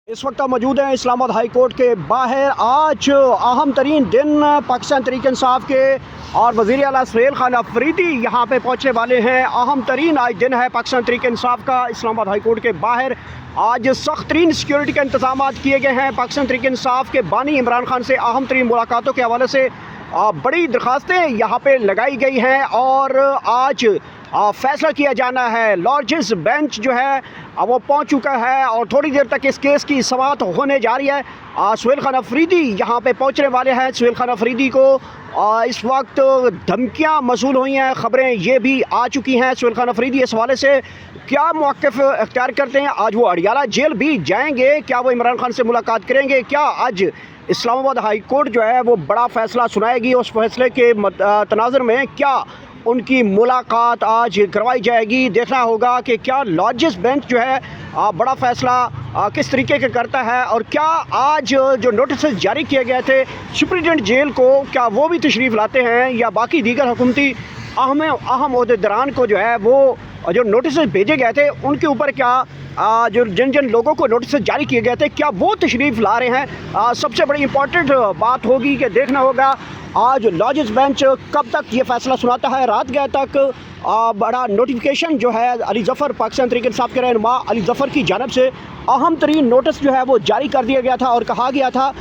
इस वक्त हम मौजूद हैं इस्लामाबाद हाई कोर्ट के बाहर। आज अहम तरीन दिन पाकिस्तान तहरीक इंसाफ के और वज़ीर आला सुहेल खान अफरीदी यहाँ पे पहुँचने वाले हैं। अहम तरीन आज दिन है पाकिस्तान तहरीक इंसाफ का इस्लामाबाद हाई कोर्ट के बाहर। आज सख्त तरीन सिक्योरिटी के इंतजाम किए गए हैं। पाकिस्तान तहरीक इंसाफ के बानी इमरान खान से अहम तरीन मुलाकातों के हवाले से बड़ी दरख्वास्तें यहाँ पे लगाई गई हैं और आज फैसला किया जाना है। लार्जेस्ट बेंच जो है वो पहुंच चुका है और थोड़ी देर तक इस केस की समाअत होने जा रही है। सुहेल खान अफरीदी यहाँ पे पहुंचने वाले हैं। सुहेल खान अफरीदी को इस वक्त धमकियाँ मौसूल हुई हैं, ख़बरें ये भी आ चुकी हैं। सुहेल खान अफरीदी इस हवाले से क्या मौक़िफ़ इख्तियार करते हैं, आज वो अडियाला जेल भी जाएंगे, क्या वो इमरान खान से मुलाकात करेंगे, क्या आज इस्लामाबाद हाई कोर्ट जो है वो बड़ा फ़ैसला सुनाएगी, उस फैसले के तनाज़ुर में क्या उनकी मुलाकात आज करवाई जाएगी। देखना होगा कि क्या लार्जेस्ट बेंच जो है बड़ा फ़ैसला किस तरीके का करता है और क्या आज जो नोटिस जारी किए गए थे सुप्रीटेंडेंट जेल को, क्या वो भी तशरीफ़ लाते हैं या बाकी दीगर हुकूमती अहम ओहदेदारान को जो है वो जो नोटिस भेजे गए थे उनके ऊपर क्या जो जिन जिन लोगों को नोटिस जारी किए गए थे क्या वो तशरीफ़ ला रहे हैं। सबसे बड़ी इम्पॉर्टेंट बात होगी कि देखना होगा आज लार्जेस्ट बेंच कब तक ये फ़ैसला सुनाता है। रात गए तक बड़ा नोटिफिकेशन जो है अली ज़फ़र पाकिस्तान तहरीक इंसाफ के रहनुमा अली ज़फ़र की जानिब से अहम तरीन नोटिस जो है वो जारी कर दिया गया था और कहा गया था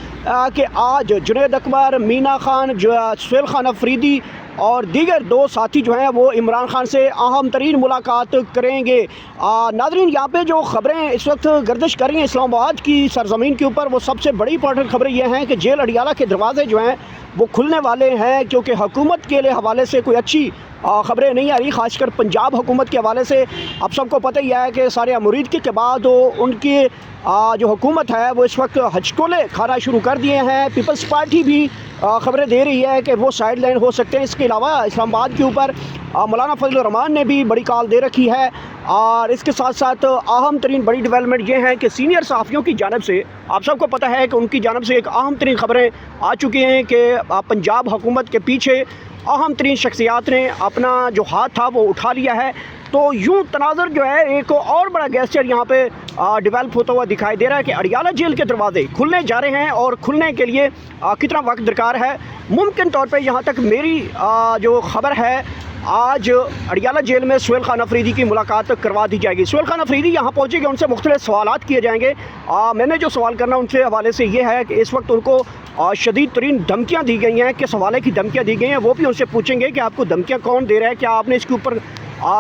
कि आज जुनैद अकबर, मीना खान, सुहेल खान अफरीदी और दीगर दो साथी जो हैं वो इमरान खान से अहम तरीन मुलाकात करेंगे। नाज़रीन, यहाँ पे जो ख़बरें इस वक्त गर्दिश कर रही हैं इस्लामाबाद की सरज़मीन के ऊपर, वो सबसे बड़ी इंपॉर्टेंट ख़बरें ये हैं कि जेल अडियाला के दरवाज़े जो हैं वो खुलने वाले हैं, क्योंकि हुकूमत के लिए हवाले से कोई अच्छी ख़बरें नहीं आ रही, ख़ासकर पंजाब हुकूमत के हवाले से। अब सबको पता ही है कि सारे मुरीदगी के बाद उनकी जो हुकूमत है वो इस वक्त हचकोले खाना शुरू कर दिए हैं। पीपल्स पार्टी भी ख़बरें दे रही है कि वो साइड लाइन हो सकते हैं। इसके अलावा इस्लामाबाद के ऊपर मौलाना फजल रहमान ने भी बड़ी कॉल दे रखी है और इसके साथ साथ अहम तरीन बड़ी डेवलपमेंट ये है कि सीनियर सहाफ़ियों की जानिब से, आप सबको पता है कि उनकी जानिब से एक अहम तरीन ख़बरें आ चुकी हैं कि पंजाब हुकूमत के पीछे अहम तरीन शख्सियात ने अपना जो हाथ था वो उठा लिया है। तो यूँ तनाज़र जो है एक और बड़ा गेस्चर यहाँ पे डेवलप होता हुआ दिखाई दे रहा है कि अडियाला जेल के दरवाजे खुलने जा रहे हैं और खुलने के लिए कितना वक्त दरकार है। मुमकिन तौर पे यहाँ तक मेरी जो ख़बर है आज अडियाला जेल में सुहेल खान अफरीदी की मुलाकात करवा दी जाएगी। सुहेल खान अफरीदी यहाँ पहुँचेंगे, उनसे मुख्तलिफ सवालात किए जाएंगे। मैंने जो सवाल करना उनसे हवाले से ये है कि इस वक्त उनको शदीद तरीन धमकियाँ दी गई हैं, किस हवाले की धमकियाँ दी गई हैं वो भी उनसे पूछेंगे कि आपको धमकियाँ कौन दे रहा है, क्या आपने इसके ऊपर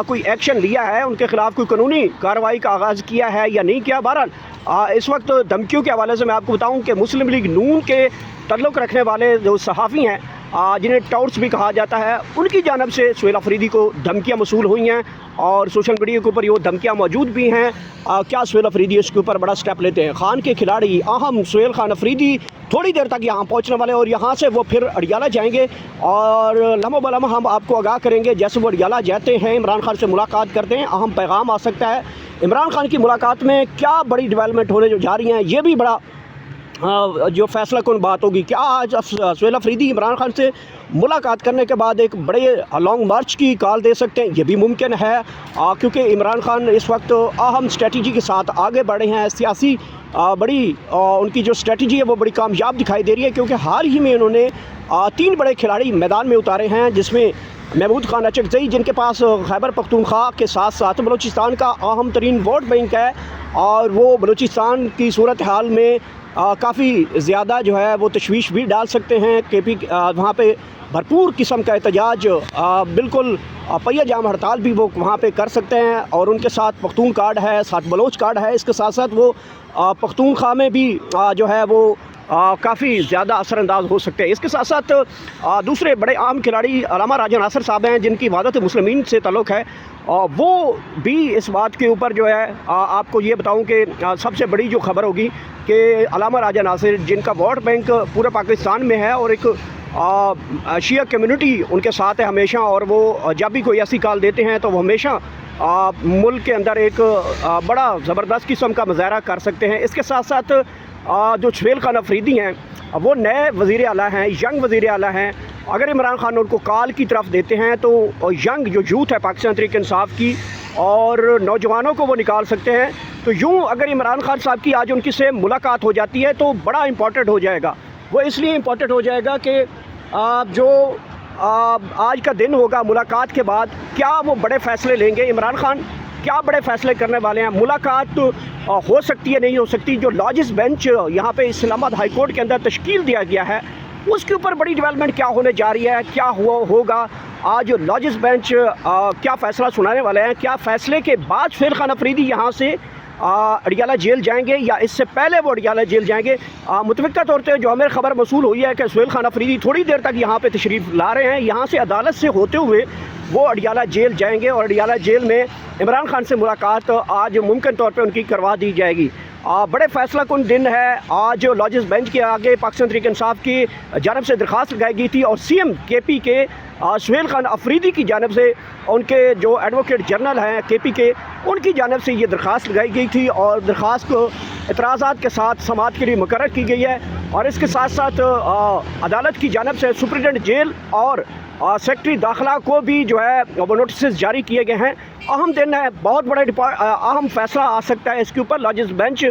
कोई एक्शन लिया है, उनके ख़िलाफ़ कोई कानूनी कार्रवाई का आगाज़ किया है या नहीं किया। बहरहाल इस वक्त धमकियों के हवाले से मैं आपको बताऊं कि मुस्लिम लीग नून के तल्लुक़ रखने वाले जो सहाफ़ी हैं जिन्हें टाउट्स भी कहा जाता है, उनकी जानिब से सुहेल अफरीदी को धमकियाँ मौसूल हुई हैं और सोशल मीडिया के ऊपर ये धमकियाँ मौजूद भी हैं। क्या सुहेल अफरीदी इसके ऊपर बड़ा स्टेप लेते हैं। खान के खिलाड़ी अहम सुहेल खान अफरीदी थोड़ी देर तक यहाँ पहुँचने वाले और यहाँ से वो फिर अडियाला जाएंगे और लम्हा बलम्हा हम आपको आगाह करेंगे। जैसे वो अडियाला जाते हैं, इमरान खान से मुलाकात करते हैं, अहम पैगाम आ सकता है। इमरान खान की मुलाकात में क्या बड़ी डेवलपमेंट होने जो जा रही हैं, ये भी बड़ा जो फैसला कौन बात होगी। क्या आज सुहेल अफरीदी इमरान खान से मुलाकात करने के बाद एक बड़े लॉन्ग मार्च की कॉल दे सकते हैं, ये भी मुमकिन है क्योंकि इमरान खान इस वक्त अहम स्ट्रेटजी के साथ आगे बढ़े हैं। सियासी बड़ी उनकी जो स्ट्रेटजी है वो बड़ी कामयाब दिखाई दे रही है, क्योंकि हाल ही में उन्होंने 3 बड़े खिलाड़ी मैदान में उतारे हैं, जिसमें महमूद खान अचकज़ई जिनके पास खैबर पख्तूनख्वा के साथ साथ बलूचिस्तान का अहम तरीन वोट बैंक है और वो बलूचिस्तान की सूरत हाल में काफ़ी ज़्यादा जो है वो तशवीश भी डाल सकते हैं। वहाँ पे भरपूर किस्म का एहतजाज, बिल्कुल पहिया जाम हड़ताल भी वो वहाँ पे कर सकते हैं और उनके साथ पख्तून कार्ड है, साथ बलोच कार्ड है। इसके साथ साथ वो पख्तूनख्वा में भी जो है वो काफ़ी ज़्यादा असरअंदाज हो सकते हैं। इसके साथ साथ दूसरे बड़े आम खिलाड़ी अलामा राजा नासिर साहब हैं, जिनकी वहादत मुस्लिमीन से ताल्लुक़ है, वो भी इस बात के ऊपर जो है आपको ये बताऊं कि सबसे बड़ी जो खबर होगी कि अलामा राजा नासिर जिनका वोट बैंक पूरे पाकिस्तान में है और एक शिया कम्युनिटी उनके साथ है हमेशा, और वो जब भी कोई ऐसी कॉल देते हैं तो वो हमेशा मुल्क के अंदर एक बड़ा ज़बरदस्त किस्म का मुजाहरा कर सकते हैं। इसके साथ साथ जो सुहेल खान अफरीदी हैं वो नए वज़ीर आला हैं, यंग वज़ीर आला हैं। अगर इमरान खान उनको कॉल की तरफ देते हैं तो यंग जो यूथ है पाकिस्तान तहरीक इंसाफ की और नौजवानों को वो निकाल सकते हैं। تو یوں اگر عمران خان صاحب کی آج ان کی سے ملاقات ہو جاتی ہے تو بڑا امپورٹنٹ ہو جائے گا. وہ اس لیے امپورٹنٹ ہو جائے گا کہ جو آج کا دن ہوگا ملاقات کے بعد کیا وہ بڑے فیصلے لیں گے. عمران خان کیا بڑے فیصلے کرنے والے ہیں. ملاقات ہو سکتی ہے نہیں ہو سکتی. جو لاجز بینچ یہاں پہ اسلام آباد ہائی کورٹ کے اندر تشکیل دیا گیا ہے اس کے اوپر بڑی ڈیولپمنٹ کیا ہونے جا رہی ہے, کیا ہوگا آج لاجز بینچ کیا فیصلہ سنانے والے ہیں. کیا فیصلے کے بعد سہیل خان افریدی یہاں سے اڈیالہ جیل جائیں گے یا اس سے پہلے وہ اڈیالہ جیل جائیں گے. متفقہ طور پہ جو ہمیں خبر موصول ہوئی ہے کہ سہیل خان افریدی تھوڑی دیر تک یہاں پہ تشریف لا رہے ہیں. یہاں سے عدالت سے ہوتے ہوئے وہ اڈیالہ جیل جائیں گے اور اڈیالہ جیل میں عمران خان سے ملاقات آج ممکن طور پہ ان کی کروا دی جائے گی. بڑے فیصلہ کن دن ہے. آج لاجز بینچ کے آگے پاکستان تحریک انصاف کی جانب سے درخواست لگائی گئی تھی اور سی ایم کے پی کے سہیل خان افریدی کی جانب سے ان کے جو ایڈوکیٹ جنرل ہیں کے پی کے ان کی جانب سے یہ درخواست لگائی گئی تھی اور درخواست کو اعتراضات کے ساتھ سماعت کے لیے مقرر کی گئی ہے. اور اس کے ساتھ ساتھ عدالت کی جانب سے سپرنٹینڈنٹ جیل اور سیکرٹری داخلہ کو بھی جو ہے وہ نوٹسز جاری کیے گئے ہیں. اہم دن ہے, بہت بڑا اہم فیصلہ آ سکتا ہے اس کے اوپر. لاجز بینچ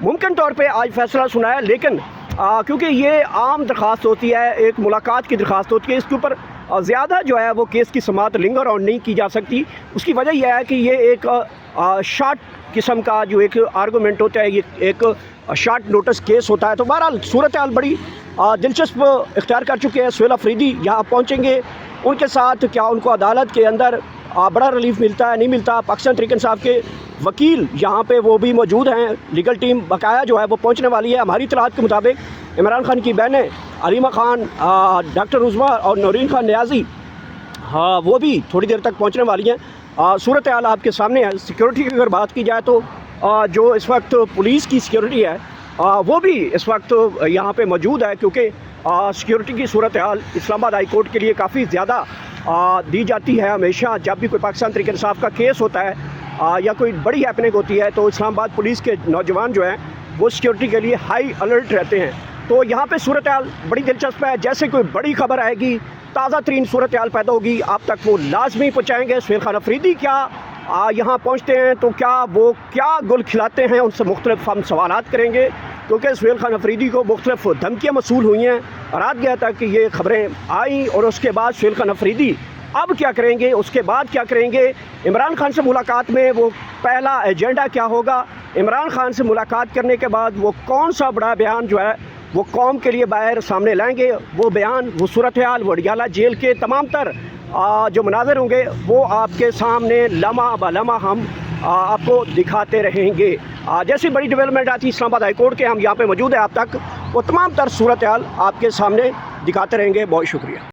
ممکن طور پہ آج فیصلہ سنایا لیکن کیونکہ یہ عام درخواست ہوتی ہے, ایک ملاقات کی درخواست ہوتی ہے, اس کے اوپر زیادہ جو ہے وہ کیس کی سماعت لنگر آن نہیں کی جا سکتی. اس کی وجہ یہ ہے کہ یہ ایک شارٹ قسم کا جو ایک آرگومنٹ ہوتا ہے, یہ ایک شارٹ نوٹس کیس ہوتا ہے. تو بہرحال صورتحال بڑی دلچسپ اختیار کر چکے ہیں. سہیل افریدی یہاں پہنچیں گے, ان کے ساتھ کیا ان کو عدالت کے اندر بڑا ریلیف ملتا ہے نہیں ملتا. پاکستان تحریک انصاف کے وکیل یہاں پہ وہ بھی موجود ہیں, لیگل ٹیم بقایا جو ہے وہ پہنچنے والی ہے. ہماری اطلاعات کے مطابق عمران خان کی بہنیں علیمہ خان, ڈاکٹر عظمیٰ اور نورین خان نیازی وہ بھی تھوڑی دیر تک پہنچنے والی ہیں. صورتحال آپ کے سامنے ہے. سیکیورٹی کی اگر بات کی جائے تو جو اس وقت پولیس کی سیکیورٹی ہے وہ بھی اس وقت یہاں پہ موجود ہے کیونکہ سیکیورٹی کی صورتحال اسلام آباد ہائی کورٹ کے لیے کافی زیادہ دی جاتی ہے. ہمیشہ جب بھی کوئی پاکستان تحریک انصاف کا کیس ہوتا ہے یا کوئی بڑی ہیپننگ ہوتی ہے تو اسلام آباد پولیس کے نوجوان جو ہیں وہ سیکیورٹی کے لیے ہائی الرٹ رہتے ہیں. تو یہاں پہ صورتحال بڑی دلچسپ ہے. جیسے کوئی بڑی خبر آئے گی, تازہ ترین صورتحال پیدا ہوگی, آپ تک وہ لازمی پہنچائیں گے. سہیل خان افریدی کیا یہاں پہنچتے ہیں تو کیا وہ کیا گل کھلاتے ہیں, ان سے مختلف ہم سوالات کریں گے کیونکہ سہیل خان افریدی کو مختلف دھمکیاں موصول ہوئی ہیں. رات گیا تک کہ یہ خبریں آئیں اور اس کے بعد سہیل خان افریدی اب کیا کریں گے, اس کے بعد کیا کریں گے. عمران خان سے ملاقات میں وہ پہلا ایجنڈا کیا ہوگا, عمران خان سے ملاقات کرنے کے بعد وہ کون سا بڑا بیان جو ہے وہ قوم کے لیے باہر سامنے لائیں گے. وہ بیان, وہ صورتحال, وہ اڈیالہ جیل کے تمام تر جو مناظر ہوں گے وہ آپ کے سامنے لمحہ بہ لمحہ ہم آپ کو دکھاتے رہیں گے. جیسی بڑی ڈیولپمنٹ آتی ہے اسلام آباد ہائی کورٹ کے, ہم یہاں پہ موجود ہیں, آپ تک وہ تمام تر صورتحال آپ کے سامنے دکھاتے رہیں گے. بہت شکریہ.